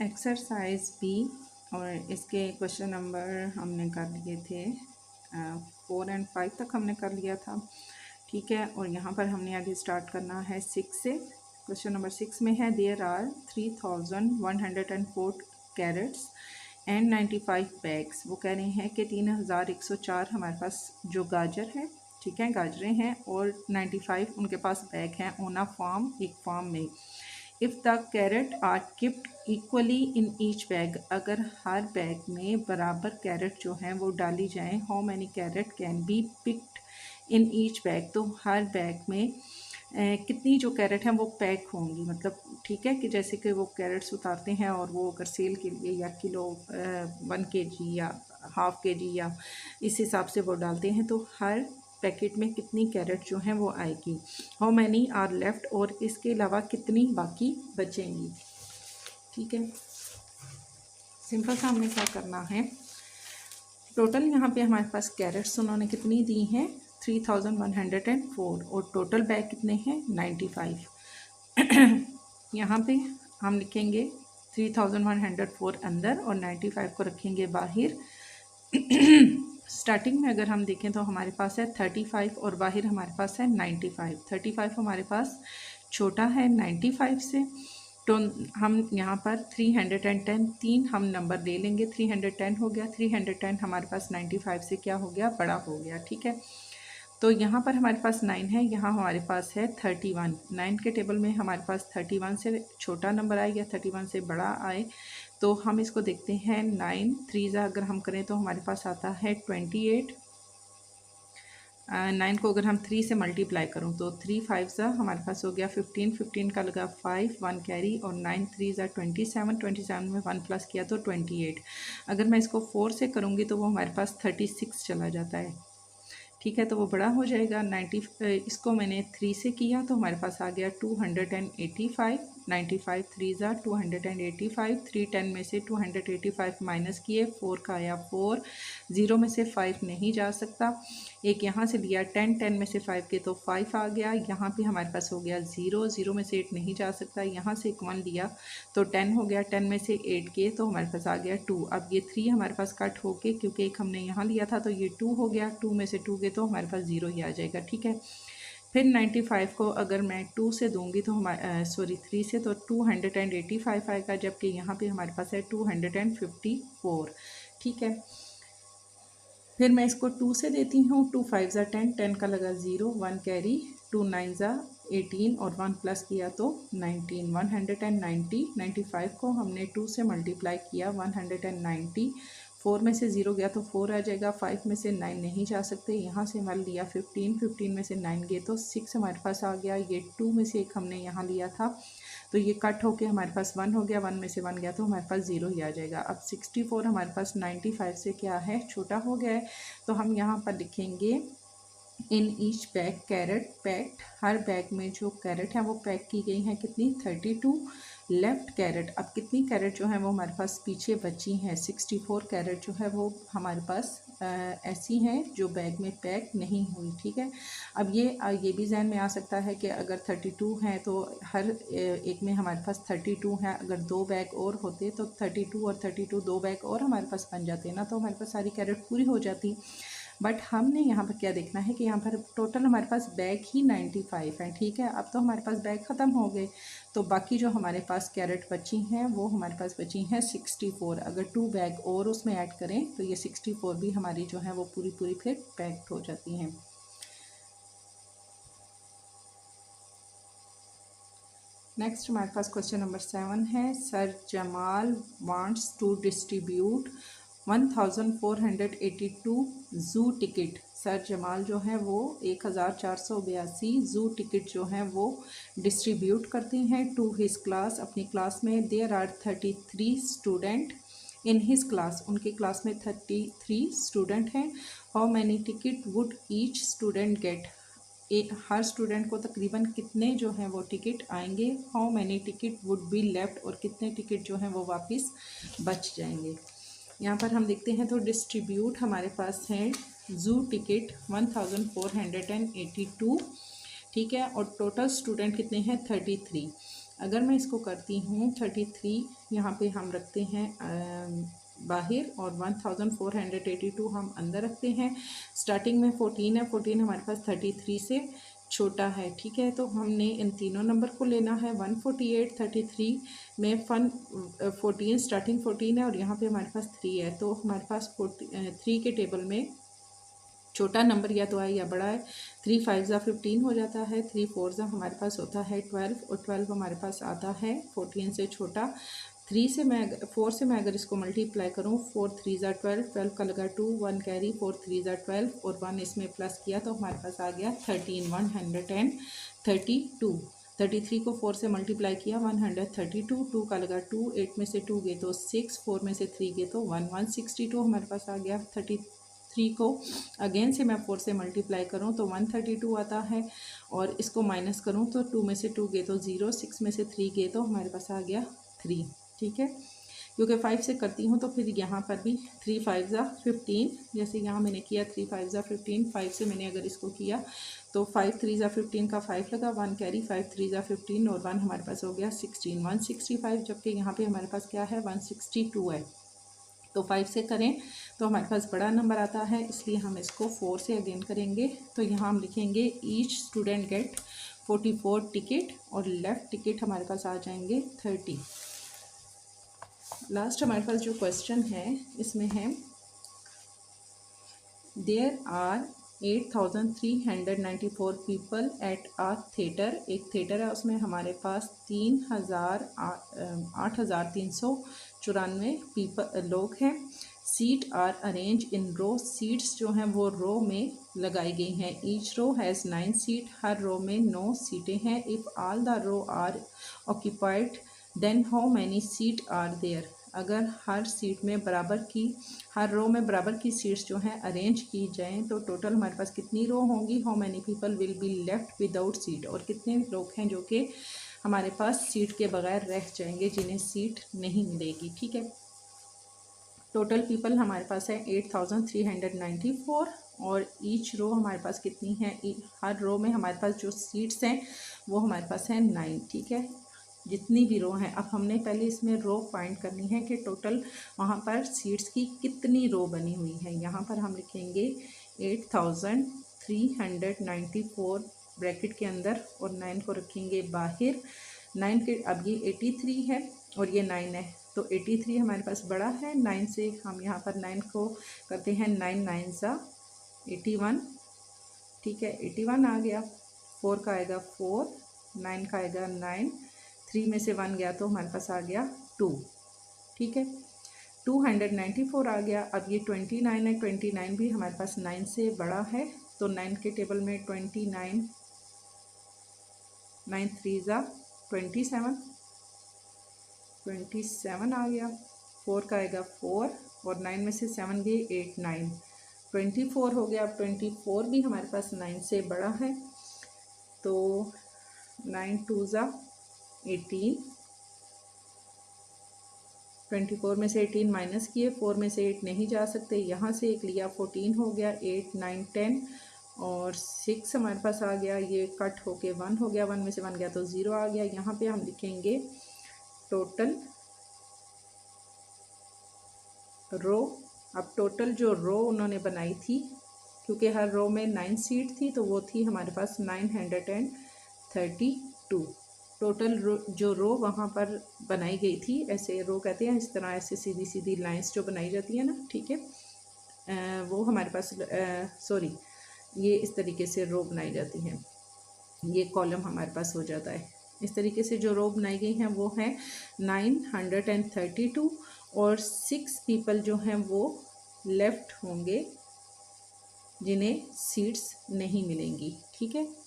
Exercise B और इसके question number हमने कर लिए थे 4 और 5 तक हमने कर लिया था। ठीक है, और यहाँ पर हमने आगे स्टार्ट करना है 6 से। क्वेश्चन नंबर 6 में है there are 3104 carrots and 95 bags. वो कह रहे हैं कि 3104 हमारे पास जो गाजर है, ठीक है, गाजरें हैं, और 95 उनके पास बैग हैं ऑन अ फार्म, एक फार्म में। If the carrots are kept equally in each bag, अगर हर बैग में बराबर कैरेट जो हैं वो डाली जाएं, how many carrot can be picked in each bag, तो हर बैग में कितनी जो कैरेट हैं वो पैक होंगी। मतलब ठीक है कि जैसे कि वो कैरेट्स उतारते हैं और वो अगर सेल के लिए या किलो 1 kg या हाफ kg या इस हिसाब से वो डालते हैं, तो हर पैकेट में कितनी कैरेट जो हैं वो आएगी। हाउ मैनी आर लेफ्ट, और इसके अलावा कितनी बाकी बचेंगी। ठीक है, सिंपल सा हमने क्या करना है, टोटल यहाँ पे हमारे पास कैरेट्स उन्होंने कितनी दी हैं 3104, और टोटल बैग कितने हैं 95। यहाँ पे हम लिखेंगे 3104 अंदर और 95 को रखेंगे बाहर। स्टार्टिंग में अगर हम देखें तो हमारे पास है 35 और बाहर हमारे पास है 95। 35 हमारे पास छोटा है 95 से, तो हम यहाँ पर 310 तीन हम नंबर ले लेंगे। 310 हो गया, 310 हमारे पास 95 से क्या हो गया, बड़ा हो गया। ठीक है, तो यहाँ पर हमारे पास 9 है, यहाँ हमारे पास है 31। 9 के टेबल में हमारे पास 31 से छोटा नंबर आए या 31 से बड़ा आए, तो हम इसको देखते हैं। 9 3 अगर हम करें तो हमारे पास आता है 28। 9 को अगर हम 3 से मल्टीप्लाई करूँ तो 3 5 हमारे पास हो गया 15। 15 का लगा 5, 1 कैरी, और 9 3 27। 27 में 1 प्लस किया तो 28। अगर मैं इसको 4 से करूँगी तो वो हमारे पास 36 चला जाता है। ठीक है, तो वो बड़ा हो जाएगा 90। इसको मैंने 3 से किया तो हमारे पास आ गया 285। 95 3 285। 3 10 में से 285 माइनस किए, 4 का आया 4। 0 में से 5 नहीं जा सकता, एक यहाँ से लिया 10। 10 में से 5 के तो 5 आ गया। यहाँ पे हमारे पास हो गया 0। 0 में से 8 नहीं जा सकता, यहाँ से एक 1 लिया तो 10 हो गया। 10 में से 8 के तो हमारे पास आ गया 2। अब ये 3 हमारे पास कट होके, क्योंकि एक हमने यहाँ लिया था तो ये 2 हो गया। 2 में से 2 के तो हमारे पास 0 ही आ जाएगा। ठीक है, फिर 95 को अगर मैं 2 से दूंगी तो हमारे 3 से तो 285 आएगा, जबकि यहाँ पे हमारे पास है 254। ठीक है, फिर मैं इसको 2 से देती हूँ। 2 5 10, 10 का लगा 0, 1 कैरी, 2 9 18 और 1 प्लस किया तो 19। 190। 95 को हमने 2 से मल्टीप्लाई किया, 190। 4 में से 0 गया तो 4 आ जाएगा। 5 में से 9 नहीं जा सकते, यहाँ से हमारे लिया 15। 15 में से 9 गए तो 6 हमारे पास आ गया। ये 2 में से एक हमने यहाँ लिया था तो ये कट होके हमारे पास 1 हो गया। 1 में से 1 गया तो हमारे पास 0 ही आ जाएगा। अब 64 हमारे पास 95 से क्या है, छोटा हो गया है, तो हम यहाँ पर लिखेंगे in each bag carrot packed. हर बैग में जो कैरेट है वो पैक की गई हैं कितनी, 32 लेफ्ट कैरेट। अब कितनी कैरेट जो है वो हमारे पास पीछे बची हैं, 64 कैरेट जो है वो हमारे पास ऐसी हैं जो बैग में पैक नहीं हुई। ठीक है, अब ये भी जहन में आ सकता है कि अगर 32 हैं तो हर एक में हमारे पास 32 हैं। अगर 2 बैग और होते तो 32 और 32 2 बैग और हमारे पास बन जाते ना, तो हमारे पास सारी कैरेट पूरी हो जाती। बट हमने यहाँ पर क्या देखना है कि यहाँ पर टोटल हमारे पास बैग ही 95 हैं। ठीक है, अब तो हमारे पास बैग ख़त्म हो गए, तो बाकी जो हमारे पास कैरेट बची हैं वो हमारे पास बची हैं 64। अगर 2 बैग और उसमें ऐड करें तो ये 64 भी हमारी जो है वो पूरी पूरी फिर पैक्ड हो जाती हैं। नेक्स्ट हमारे पास क्वेश्चन नंबर 7 है, sir Jamal wants to distribute 1482 zoo ticket. Sir Jamal जो है वो 1482 ज़ू टिकट जो हैं वो डिस्ट्रीब्यूट करते हैं टू हिज क्लास, अपनी क्लास में। There are 33 student in his class, उनकी क्लास में 33 स्टूडेंट हैं। How many ticket would each student get, हर स्टूडेंट को तकरीबन कितने जो हैं वो टिकट आएंगे। How many ticket would be left, और कितने टिकट जो हैं वो वापस बच जाएंगे। यहाँ पर हम देखते हैं तो डिस्ट्रीब्यूट हमारे पास है ज़ू टिकट 1482। ठीक है, और टोटल स्टूडेंट कितने हैं 33। अगर मैं इसको करती हूँ 33 यहाँ पे हम रखते हैं बाहर और 1482 हम अंदर रखते हैं। स्टार्टिंग में 14 है, 14 हमारे पास 33 से छोटा है, ठीक है। तो हमने इन तीनों नंबर को लेना है। 148 33 में 14 स्टार्टिंग 14 है और यहाँ पे हमारे पास 3 है, तो हमारे पास 3 के टेबल में छोटा नंबर या तो है या बड़ा है। 3 5 ज़ा 15 हो जाता है, 3 4 ज़ा हमारे पास होता है 12 और 12 हमारे पास आता है 14 से छोटा। 4 से मैं अगर इसको मल्टीप्लाई करूँ, 4 3 ज़ा 12, 12 का लगा 2, 1 कैरी, 4 3 ज़ा 12 और 1 इसमें प्लस किया तो हमारे पास आ गया 132। 33 को 4 से मल्टीप्लाई किया 132, 2 का लगा 2, 8 में से 2 गए तो 6, 4 में से 3 गए तो 162 हमारे पास आ गया। 33 को अगेन से मैं 4 से मल्टीप्लाई करूं तो 132 आता है और इसको माइनस करूं तो 2 में से 2 गए तो 0, 6 में से 3 गए तो हमारे पास आ गया 3, ठीक है। क्योंकि 5 से करती हूँ तो फिर यहाँ पर भी 3 5 ज़ा 15, जैसे यहाँ मैंने किया 3 5 ज़ा 15, 5 से मैंने अगर इसको किया तो 5 3 ज़ा 15 का 5 लगा, 1 कैरी, 5 3 ज़ा 15 और 1 हमारे पास हो गया 16, 165, जबकि यहाँ पे हमारे पास क्या है 162 है। तो 5 से करें तो हमारे पास बड़ा नंबर आता है, इसलिए हम इसको 4 से अगेन करेंगे। तो यहाँ हम लिखेंगे ईच स्टूडेंट गेट 44 टिकट और लेफ्ट टिकट हमारे पास आ जाएंगे 30। लास्ट हमारे पास जो क्वेश्चन है इसमें है there are 8394 people at a theatre. एक थिएटर है, उसमें हमारे पास 8394 पीपल लोग हैं। Seat are arrange in row, seats जो हैं वो रो में लगाई गई हैं। ईच रो हैज़ 9 सीट, हर रो में 9 सीटें हैं। If all the row are occupied then how many seat are there. अगर हर सीट में हर रो में बराबर की सीट्स जो हैं अरेंज की जाएं तो टोटल हमारे पास कितनी रो होंगी। How many people will be left without seat, और कितने लोग हैं जो कि हमारे पास सीट के बगैर रह जाएंगे, जिन्हें सीट नहीं मिलेगी, ठीक है। टोटल पीपल हमारे पास है 8394 और ईच रो हमारे पास कितनी है, हर रो में हमारे पास जो सीट्स हैं वो हमारे पास है 9, ठीक है। जितनी भी रो हैं, अब हमने पहले इसमें रो फाइंड करनी है कि टोटल वहाँ पर सीट्स की कितनी रो बनी हुई है। यहाँ पर हम लिखेंगे 8394 ब्रैकेट के अंदर और 9 को रखेंगे बाहर। 9 के अब ये 83 है और ये 9 है, तो 83 हमारे पास बड़ा है। 9 से हम यहाँ पर 9 को करते हैं 9 9 सा 81, ठीक है। 81 आ गया। 4 का आएगा 4, 9 का आएगा 9, 3 में से 1 गया तो हमारे पास आ गया 2, ठीक है। 294 आ गया। अब ये 29 है, 29 भी हमारे पास 9 से बड़ा है, तो 9 के टेबल में 29, 9 3 ज़ा 27, 27 आ गया। 4 का आएगा 4 और 9 में से 7 गए 8 9, 24 हो गया। अब 24 भी हमारे पास 9 से बड़ा है, तो 9 2 ज़ा 18, 24 में से 18 माइनस किए, 4 में से 8 नहीं जा सकते, यहाँ से एक लिया 14 हो गया। 8 9 10 और 6 हमारे पास आ गया, ये कट होके 1 हो गया, 1 में से 1 गया तो 0 आ गया। यहाँ पे हम लिखेंगे टोटल रो। अब टोटल जो रो उन्होंने बनाई थी, क्योंकि हर रो में 9 सीट थी, तो वो थी हमारे पास 932। टोटल जो रो वहाँ पर बनाई गई थी, ऐसे रो कहते हैं, इस तरह ऐसे सीधी सीधी लाइंस जो बनाई जाती है ना, ठीक है, वो हमारे पास सॉरी, ये इस तरीके से रो बनाई जाती हैं, ये कॉलम हमारे पास हो जाता है। इस तरीके से जो रो बनाई गई हैं वो हैं 932 और 6 पीपल जो हैं वो लेफ्ट होंगे जिन्हें सीट्स नहीं मिलेंगी, ठीक है।